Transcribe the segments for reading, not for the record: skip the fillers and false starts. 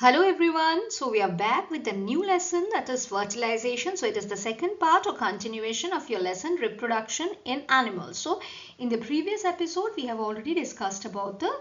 Hello everyone, so we are back with a new lesson, that is fertilization. So it is the second part or continuation of your lesson reproduction in animals. So in the previous episode we have already discussed about the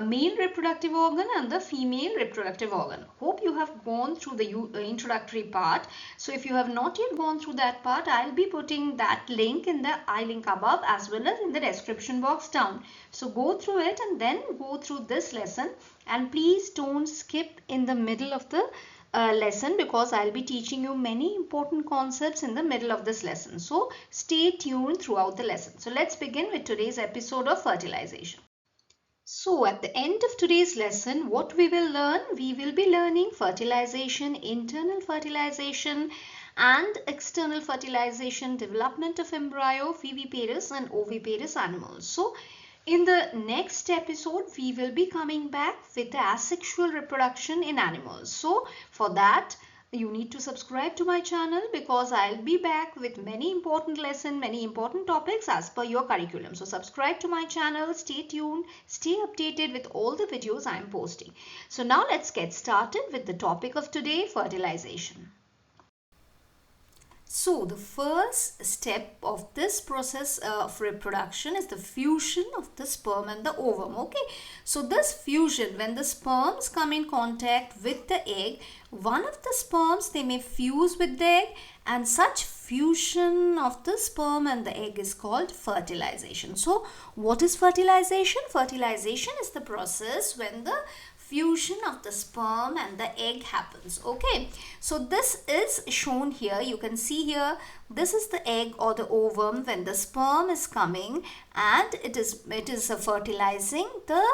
male reproductive organ and the female reproductive organ. Hope you have gone through the introductory part. So if you have not yet gone through that part, I'll be putting that link in the I link above as well as in the description box down. So go through it and then go through this lesson. And please don't skip in the middle of the lesson, because I'll be teaching you many important concepts in the middle of this lesson. So stay tuned throughout the lesson. So let's begin with today's episode of fertilization. So at the end of today's lesson, what we will learn? We will be learning fertilization, internal fertilization and external fertilization, development of embryo, viviparous and oviparous animals. So in the next episode, we will be coming back with the asexual reproduction in animals. So for that, you need to subscribe to my channel, because I'll be back with many important lessons, many important topics as per your curriculum. So subscribe to my channel, stay tuned, stay updated with all the videos I am posting. So now let's get started with the topic of today, fertilization. So the first step of this process of reproduction is the fusion of the sperm and the ovum. Okay, so this fusion, when the sperms come in contact with the egg, one of the sperms, they may fuse with the egg, and such fusion of the sperm and the egg is called fertilization. So what is fertilization? Fertilization is the process when the fusion of the sperm and the egg happens. Okay, so this is shown here. You can see here, this is the egg or the ovum when the sperm is coming and it is fertilizing the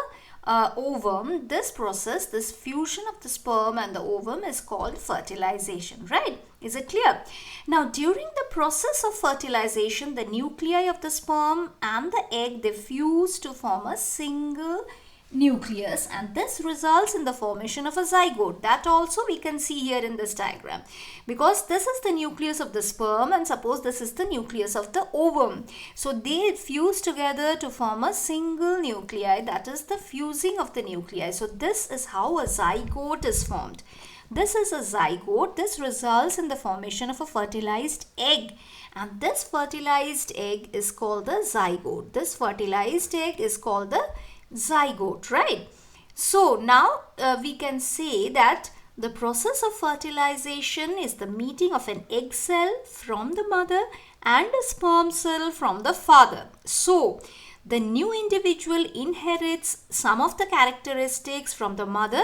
ovum. This process, this fusion of the sperm and the ovum is called fertilization, right? Is it clear? Now during the process of fertilization, the nuclei of the sperm and the egg, they fuse to form a single nucleus, and this results in the formation of a zygote. That also we can see here in this diagram, because this is the nucleus of the sperm and suppose this is the nucleus of the ovum. So they fuse together to form a single nuclei, that is the fusing of the nuclei. So this is how a zygote is formed. This is a zygote. This results in the formation of a fertilized egg, and this fertilized egg is called the zygote. This fertilized egg is called the zygote, right? So now we can say that the process of fertilization is the meeting of an egg cell from the mother and a sperm cell from the father. So the new individual inherits some of the characteristics from the mother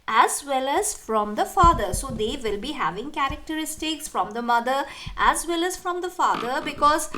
as well as from the father. So they will be having characteristics from the mother as well as from the father, because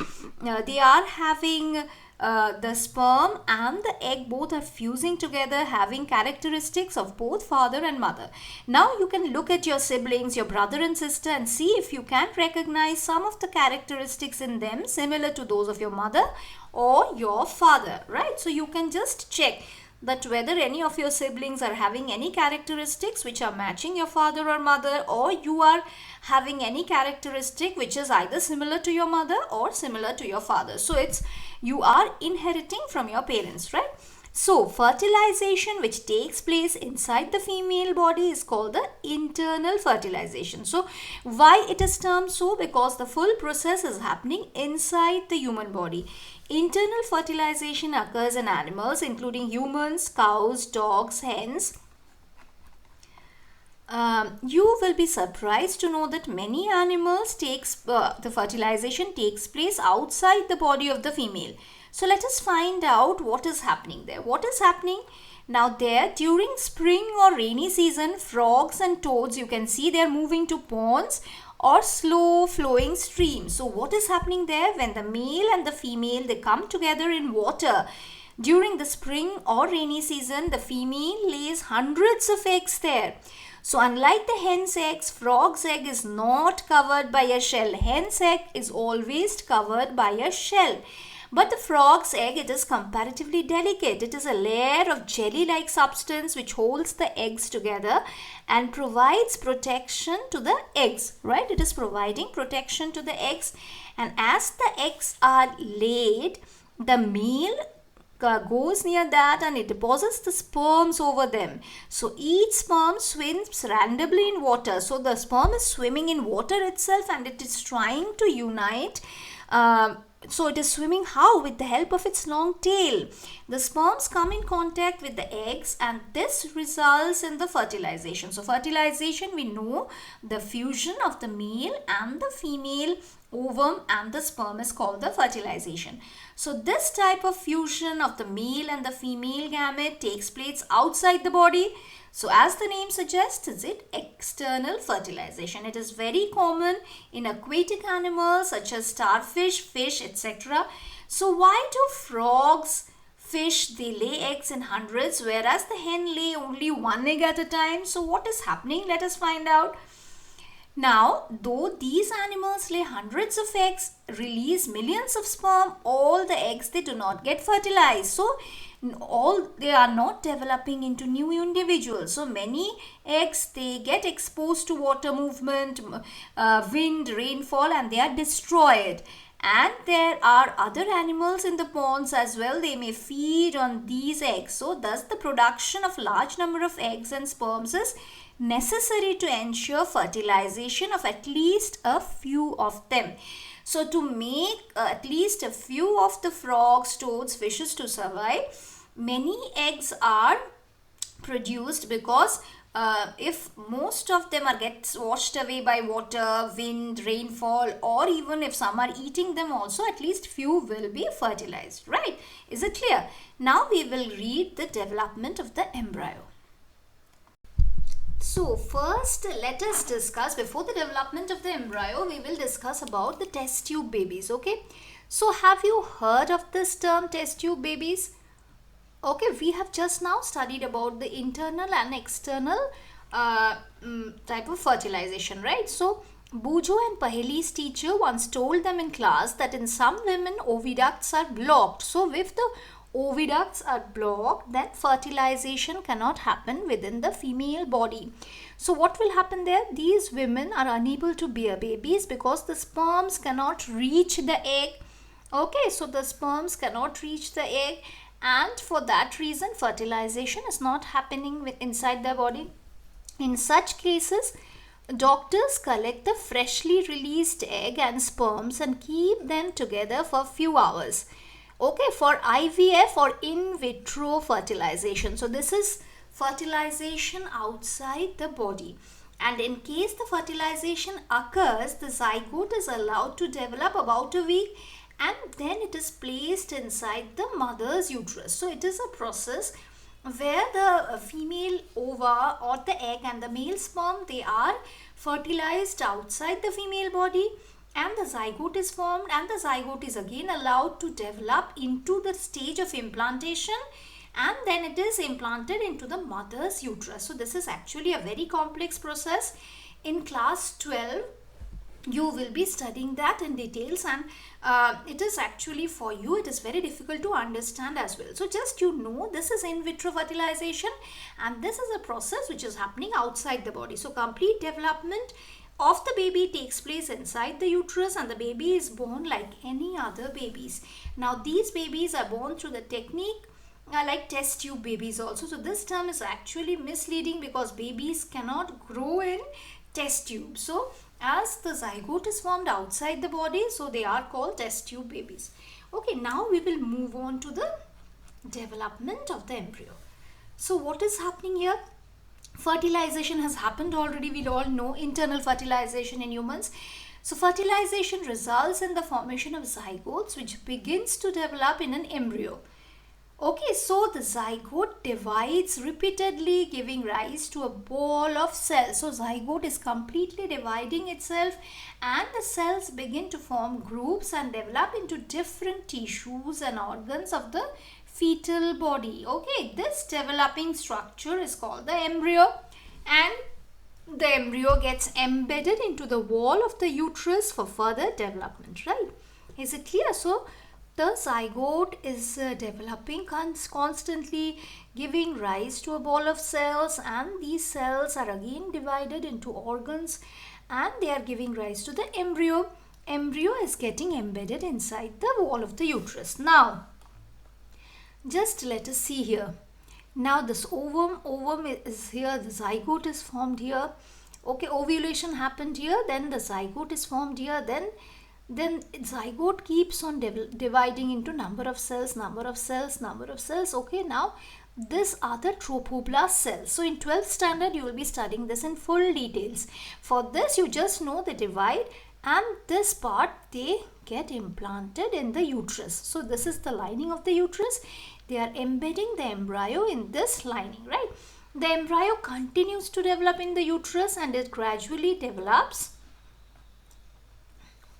they are having the sperm and the egg both are fusing together, having characteristics of both father and mother. Now you can look at your siblings, your brother and sister, and see if you can recognize some of the characteristics in them similar to those of your mother or your father, right? So you can just check that whether any of your siblings are having any characteristics which are matching your father or mother, or you are having any characteristic which is either similar to your mother or similar to your father. So it's you are inheriting from your parents, right? So fertilization which takes place inside the female body is called the internal fertilization. So why it is termed so? Because the full process is happening inside the human body. Internal fertilization occurs in animals including humans, cows, dogs, hens. You will be surprised to know that many animals the fertilization takes place outside the body of the female. So let us find out what is happening there. What is happening? Now there, during spring or rainy season, frogs and toads, you can see they are moving to ponds or slow flowing streams. So what is happening there? When the male and the female, they come together in water during the spring or rainy season, the female lays hundreds of eggs there. So unlike the hen's eggs, frog's egg is not covered by a shell. Hen's egg is always covered by a shell. But the frog's egg, it is comparatively delicate. It is a layer of jelly-like substance which holds the eggs together and provides protection to the eggs, right? It is providing protection to the eggs. And as the eggs are laid, the male goes near that and it deposits the sperms over them. So each sperm swims randomly in water. So the sperm is swimming in water itself and it is trying to unite. So it is swimming how? With the help of its long tail. The sperms come in contact with the eggs and this results in the fertilization. So fertilization, we know the fusion of the male and the female ovum and the sperm is called the fertilization. So this type of fusion of the male and the female gamete takes place outside the body. So as the name suggests, is it external fertilization. It is very common in aquatic animals such as starfish, fish, etc. So why do frogs, fish, they lay eggs in hundreds whereas the hen lay only one egg at a time? So what is happening? Let us find out. Now, though these animals lay hundreds of eggs, release millions of sperm, all the eggs, they do not get fertilized. So they are not developing into new individuals. So many eggs, they get exposed to water movement, wind, rainfall, and they are destroyed. And there are other animals in the ponds as well. They may feed on these eggs. So thus the production of large number of eggs and sperms is necessary to ensure fertilization of at least a few of them. So to make at least a few of the frogs, toads, fishes to survive, many eggs are produced because if most of them gets washed away by water, wind, rainfall, or even if some are eating them also, at least few will be fertilized, right? Is it clear? Now we will read the development of the embryo. So first let us discuss, before the development of the embryo, we will discuss about the test tube babies, okay? So have you heard of this term, test tube babies? Okay, we have just now studied about the internal and external type of fertilization, right? So Bujo and Paheli's teacher once told them in class that in some women oviducts are blocked. So if the oviducts are blocked, then fertilization cannot happen within the female body. So what will happen there? These women are unable to bear babies because the sperms cannot reach the egg. Okay, so the sperms cannot reach the egg, and for that reason fertilization is not happening inside their body. In such cases, doctors collect the freshly released egg and sperms and keep them together for a few hours. Okay, for IVF or in vitro fertilization. So this is fertilization outside the body. And in case the fertilization occurs, the zygote is allowed to develop about a week and then it is placed inside the mother's uterus. So it is a process where the female ova or the egg and the male sperm, they are fertilized outside the female body, and the zygote is formed, and the zygote is again allowed to develop into the stage of implantation, and then it is implanted into the mother's uterus. So this is actually a very complex process. In class 12 you will be studying that in details, and it is actually for you, it is very difficult to understand as well. So just this is in vitro fertilization and this is a process which is happening outside the body. So complete development of the baby takes place inside the uterus and the baby is born like any other babies. Now these babies are born through the technique like test tube babies also. So this term is actually misleading because babies cannot grow in test tube. So as the zygote is formed outside the body, so they are called test tube babies. Okay, now we will move on to the development of the embryo. So what is happening here? Fertilization has happened already, we all know, internal fertilization in humans. So fertilization results in the formation of zygotes which begins to develop in an embryo. Okay, so the zygote divides repeatedly, giving rise to a ball of cells. So zygote is completely dividing itself and the cells begin to form groups and develop into different tissues and organs of the fetal body. Okay, this developing structure is called the embryo, and the embryo gets embedded into the wall of the uterus for further development, right? Is it clear? So the zygote is developing constantly, giving rise to a ball of cells, and these cells are again divided into organs and they are giving rise to the embryo. Embryo is getting embedded inside the wall of the uterus. Now Just let us see here. Now this ovum is here, the zygote is formed here. Okay, ovulation happened here, then the zygote is formed here, then zygote keeps on dividing into number of cells. Okay, now these are the trophoblast cells. So in 12th standard you will be studying this in full details. For this you just know they divide, and this part they get implanted in the uterus. So this is the lining of the uterus. They are embedding the embryo in this lining, right? The embryo continues to develop in the uterus, and it gradually develops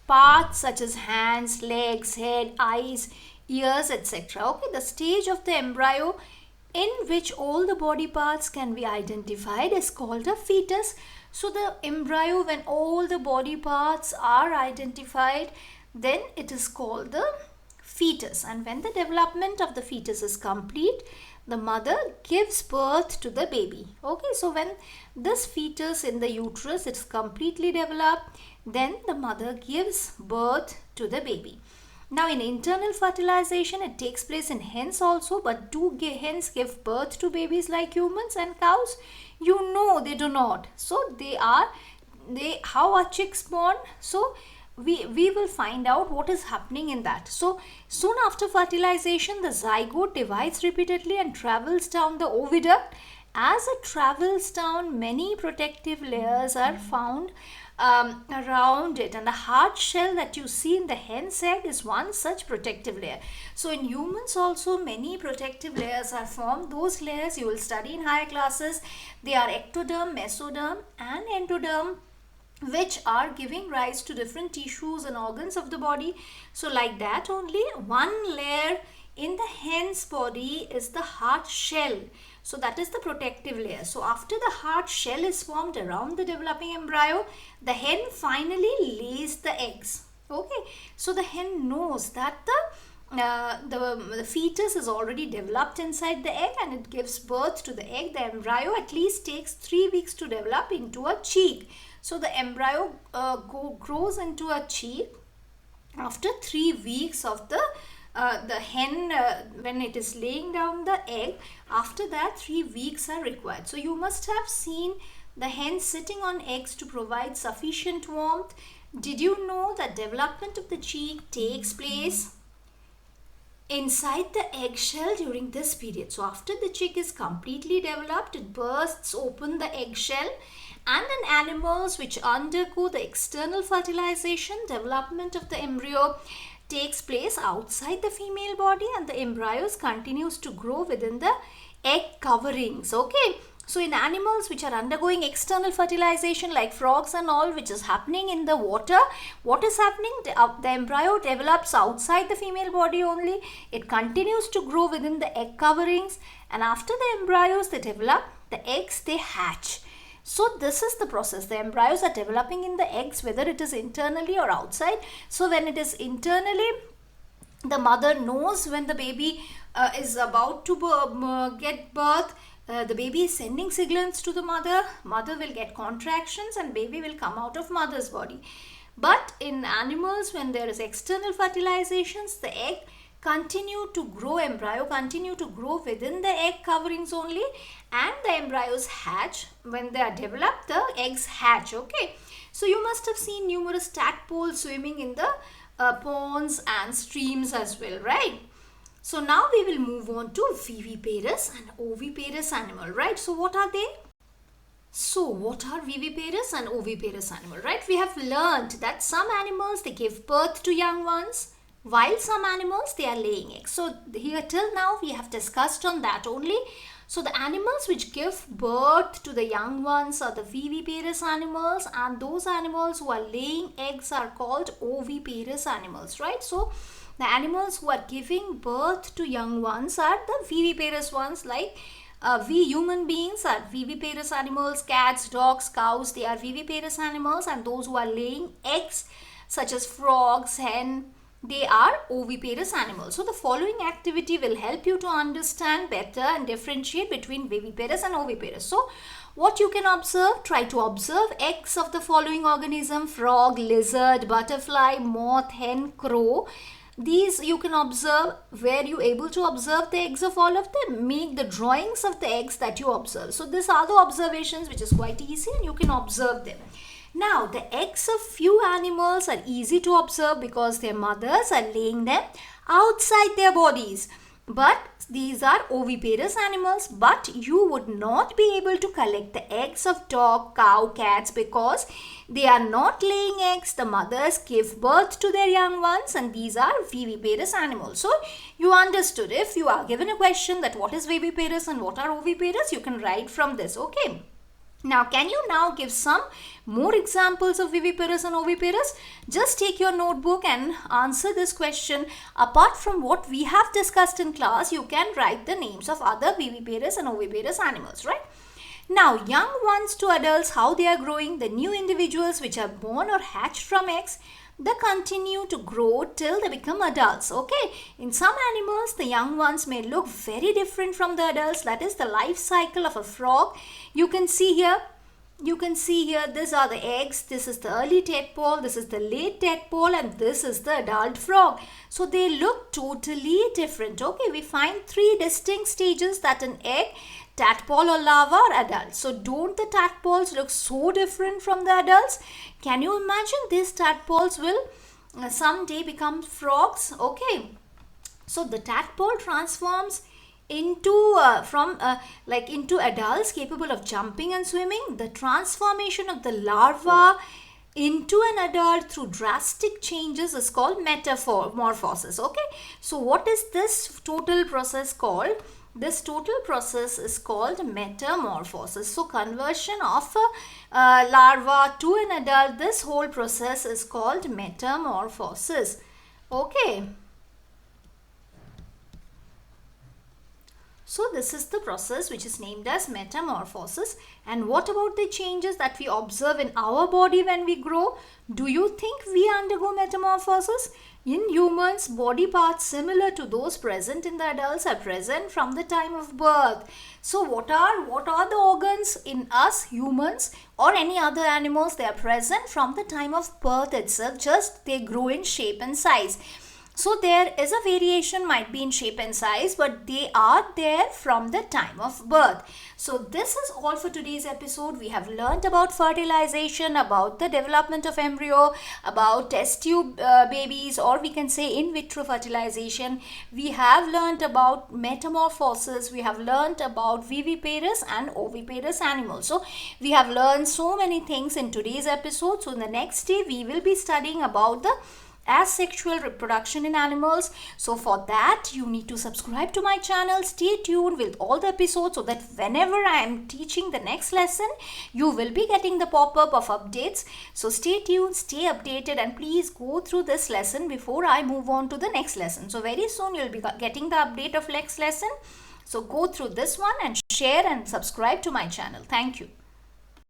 parts such as hands, legs, head, eyes, ears, etc. Okay, the stage of the embryo in which all the body parts can be identified is called a fetus. So the embryo, when all the body parts are identified, then it is called the fetus. And when the development of the fetus is complete, the mother gives birth to the baby. Okay, so when this fetus in the uterus is completely developed, then the mother gives birth to the baby. Now in internal fertilization, it takes place in hens also, but do hens give birth to babies like humans and cows? You know they do not. So how are chicks born? So we will find out what is happening in that. So soon after fertilization, the zygote divides repeatedly and travels down the oviduct. As it travels down, many protective layers are found around it, and the hard shell that you see in the hen's egg is one such protective layer. So in humans also many protective layers are formed. Those layers you will study in higher classes. They are ectoderm, mesoderm and endoderm, which are giving rise to different tissues and organs of the body. So like that only, one layer in the hen's body is the hard shell. So that is the protective layer. So after the hard shell is formed around the developing embryo, the hen finally lays the eggs. Okay, so the hen knows that the fetus is already developed inside the egg, and it gives birth to the egg. The embryo at least takes 3 weeks to develop into a cheek. So the embryo grows into a cheek after 3 weeks of the hen when it is laying down the egg. After that 3 weeks are required. So you must have seen the hen sitting on eggs to provide sufficient warmth. Did you know that development of the cheek takes place inside the eggshell during this period? So after the chick is completely developed, it bursts open the eggshell, and in animals which undergo the external fertilization, development of the embryo takes place outside the female body, and the embryos continues to grow within the egg coverings. Okay, so in animals which are undergoing external fertilization like frogs and all, which is happening in the water, what is happening? The embryo develops outside the female body only. It continues to grow within the egg coverings, and after the embryos they develop, the eggs they hatch. So this is the process. The embryos are developing in the eggs, whether it is internally or outside. So when it is internally, the mother knows when the baby is about to get birth. The baby is sending signals to the mother. Mother will get contractions and baby will come out of mother's body. But in animals, when there is external fertilizations, the egg embryo continue to grow within the egg coverings only, and the embryos hatch. When they are developed, the eggs hatch. Okay, so you must have seen numerous tadpoles swimming in the ponds and streams as well, right? So now we will move on to viviparous and oviparous animal, right? So what are they? So what are viviparous and oviparous animal, right? We have learned that some animals, they give birth to young ones, while some animals, they are laying eggs. So here till now we have discussed on that only. So the animals which give birth to the young ones are the viviparous animals, and those animals who are laying eggs are called oviparous animals, right? So the animals who are giving birth to young ones are the viviparous ones, like we human beings are viviparous animals. Cats, dogs, cows, they are viviparous animals, and those who are laying eggs such as frogs, hen, they are oviparous animals. So the following activity will help you to understand better and differentiate between viviparous and oviparous. So what you can observe, try to observe eggs of the following organism: frog, lizard, butterfly, moth, hen, crow. These you can observe where you able to observe the eggs of all of them. Make the drawings of the eggs that you observe. So these are the observations which is quite easy and you can observe them. Now the eggs of few animals are easy to observe because their mothers are laying them outside their bodies. But these are oviparous animals, but you would not be able to collect the eggs of dog, cow, cats because they are not laying eggs. The mothers give birth to their young ones and these are viviparous animals. So you understood. If you are given a question that what is viviparous and what are oviparous, you can write from this. Okay. Now, can you now give some more examples of viviparous and oviparous? Just take your notebook and answer this question. Apart from what we have discussed in class, you can write the names of other viviparous and oviparous animals, right? Now, young ones to adults, how they are growing, the new individuals which are born or hatched from eggs, they continue to grow till they become adults. Okay, in some animals the young ones may look very different from the adults. That is the life cycle of a frog. You can see here these are the eggs. This is the early tadpole, this is the late tadpole, and this is the adult frog. So they look totally different. Okay, we find three distinct stages, that an egg, tadpole or larva or adult. So don't the tadpoles look so different from the adults? Can you imagine these tadpoles will someday become frogs? Okay, so the tadpole transforms into into adults capable of jumping and swimming. The transformation of the larva into an adult through drastic changes is called metamorphosis. Okay, so what is this total process called? This total process is called metamorphosis. So conversion of a larva to an adult, this whole process is called metamorphosis. Okay. So this is the process which is named as metamorphosis. And what about the changes that we observe in our body when we grow? Do you think we undergo metamorphosis? In humans, body parts similar to those present in the adults are present from the time of birth. So what are the organs in us humans or any other animals? They are present from the time of birth itself, just they grow in shape and size. So there is a variation, might be in shape and size, but they are there from the time of birth. So this is all for today's episode. We have learned about fertilization, about the development of embryo, about test tube babies, or we can say in vitro fertilization. We have learned about metamorphosis. We have learned about viviparous and oviparous animals. So we have learned so many things in today's episode. So in the next day, we will be studying about the asexual reproduction in animals. So for that you need to subscribe to my channel. Stay tuned with all the episodes so that whenever I am teaching the next lesson, you will be getting the pop-up of updates. So stay tuned, stay updated, and please go through this lesson before I move on to the next lesson. So very soon you'll be getting the update of next lesson. So go through this one and share and subscribe to my channel. Thank you.